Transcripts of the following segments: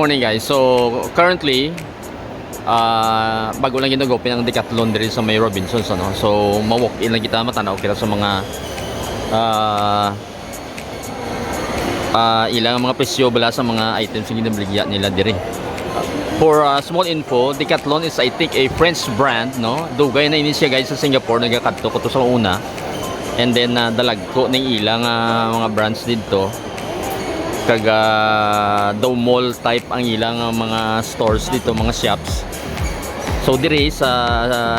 morning guys. So currently bago lang ginag-open ang Decathlon diri sa may Robinsons ano. So ma-walk in lang kita matanaw kita sa mga ilang mga presyo bala sa mga items nga ginabaligya nila diri. For small info, Decathlon is I think a French brand no. Dugay na ini siya guys sa Singapore nagakadto ko to sa una. And then dalag ko ning ilang mga brands dito. Kaga daw mall type ang ilang mga stores dito, mga shops. So dire sa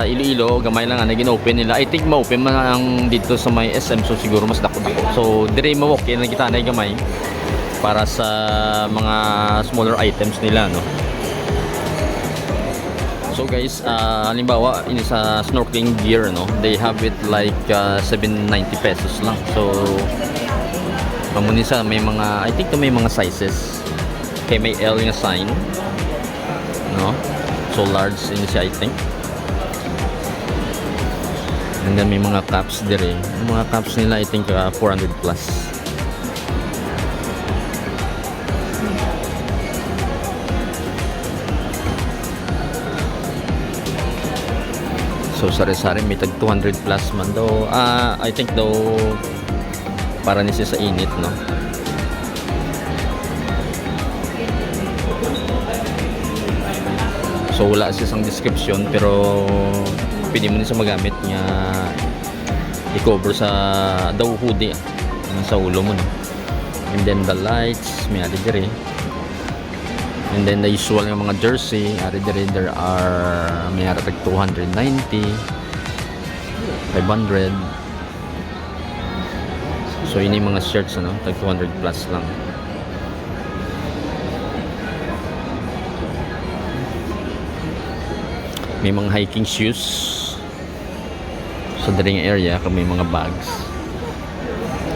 Iloilo gamay lang nga gin-open nila. I think ma-open man ang dito sa may SM, so siguro mas dako-dako. So dire ma-walk in kita na gamay para sa mga smaller items nila no. So guys, halimbawa ini sa snorkeling gear no, they have it like 790 pesos lang. So pamunisa may mga, I think may mga sizes. Okay, may L yung sign no, so large ini siya I think. And then may mga caps dire, yung mga caps nila I think 400 plus. So sari-sari may tag 200 plus man daw. I think daw para ni siya sa init no. So wala siya sang description pero pwede mo din sa magamit nga i-cover sa daw hoodie sa ulo mo no. And then the lights may ari dire. And then the usual nga mga jersey ari dire, there are may ari tag 290, 500. So ini mga shirts ano, tag 200 plus lang. May mga hiking shoes sa daring area, kung may mga bags.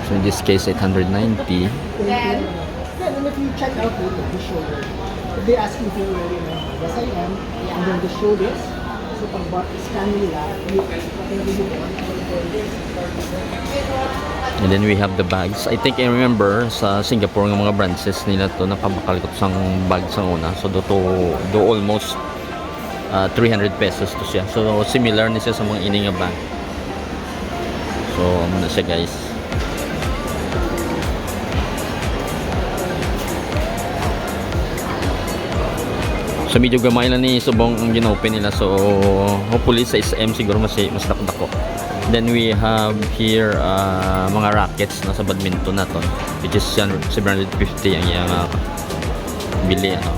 So in this case 890. Then if you check out the shoulder, if they ask you if you're wearing yes I am, and then the shoulders, so pag scan nila, And then we have the bags. I think I remember sa Singapore ng mga branches nila to nakabakal ko sang bag sa una. So do almost 300 pesos to siya. So similar ni siya sa mga ini nga bag. So ano na siya guys. So medyo gamay lang ni subong ang ginopen nila. So hopefully sa SM siguro mas dako-dako. Then we have here mga rackets na sa badminton na to, which is 750 ang yung bili ano.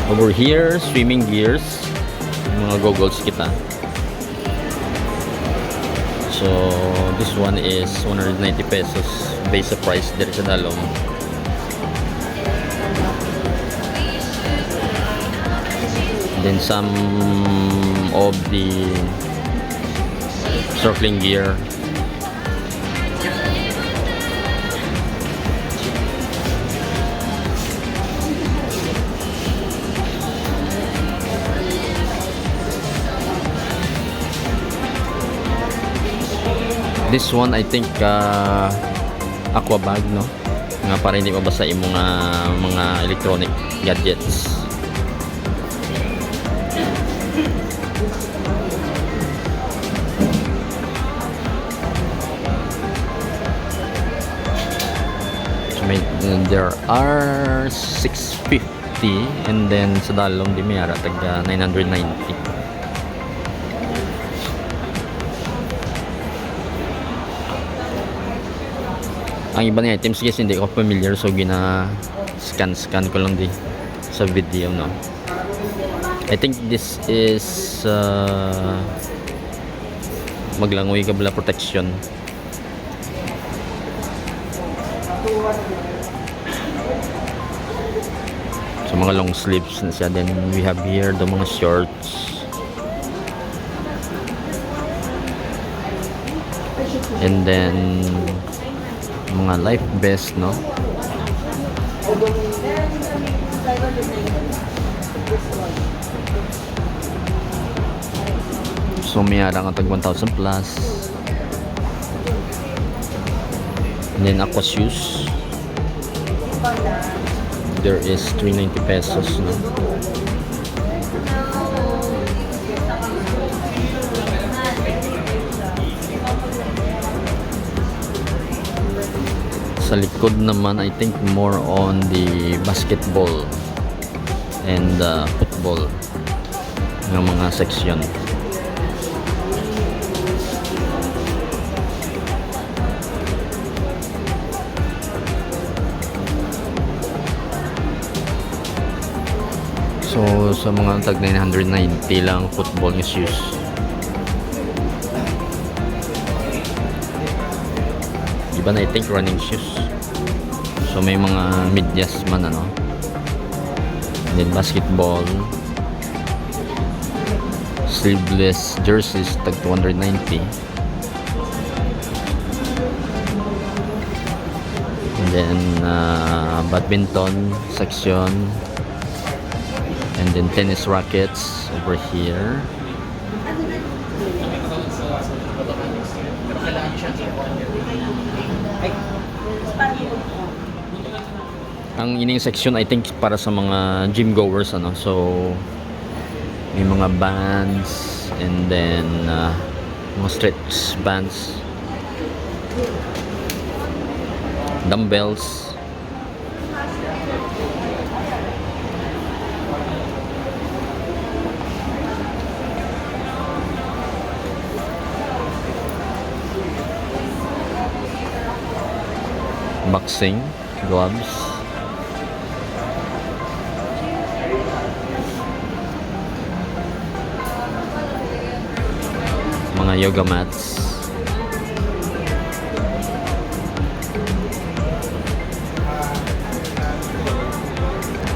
Over here, swimming gears, mga goggles kita. So this one is 190 pesos base price dire sa dalom. Then some of the snorkeling gear. This one I think aqua bag no, nga para hindi mabasa yung mga electronic gadgets. There are 650 and then sa dalong di mayara tag 990. Ang iba ng items guys hindi ko familiar, so scan ko lang di sa video no. I think this is maglangoy kabla protection. So mga long sleeves na siya. Then we have here the mga shorts. And then mga life vest no. So may arang ang tag 1,000 plus. And then aqua shoes. There is 390 pesos, no? Sa likod naman, I think more on the basketball and football ng mga section. So sa mga tag 990 lang football shoes. Iba na I think running shoes. So may mga medyas man ano. And then basketball, sleeveless jerseys tag 290. And then badminton section. And then tennis rackets over here. Ang ining section I think para sa mga gym goers ano. So may mga bands and then mga stretch bands, dumbbells. Boxing gloves, mga yoga mats,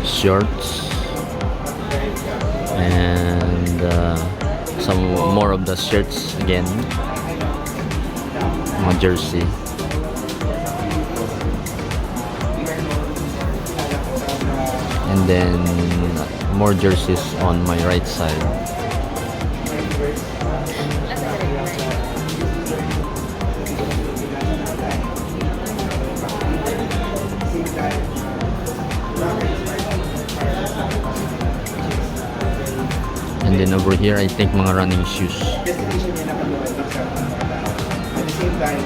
shorts, and some more of the shirts again, mga jersey. And then more jerseys on my right side. And then over here I think mga running shoes. At the same time,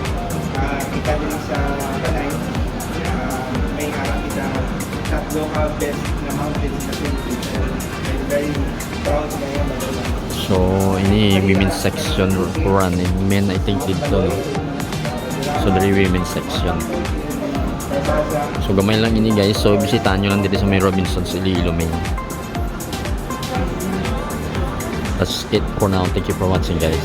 kita din sa Panay, may harap kita not local best na mountains na Philippines. I'm very proud na yan. So ini women's section for running. Men I think dito. No? So dari women's section. So gamay lang ini guys. So bisitahan nyo lang dito sa may Robinsons Iloilo Main. That's it for now. Thank you for watching guys.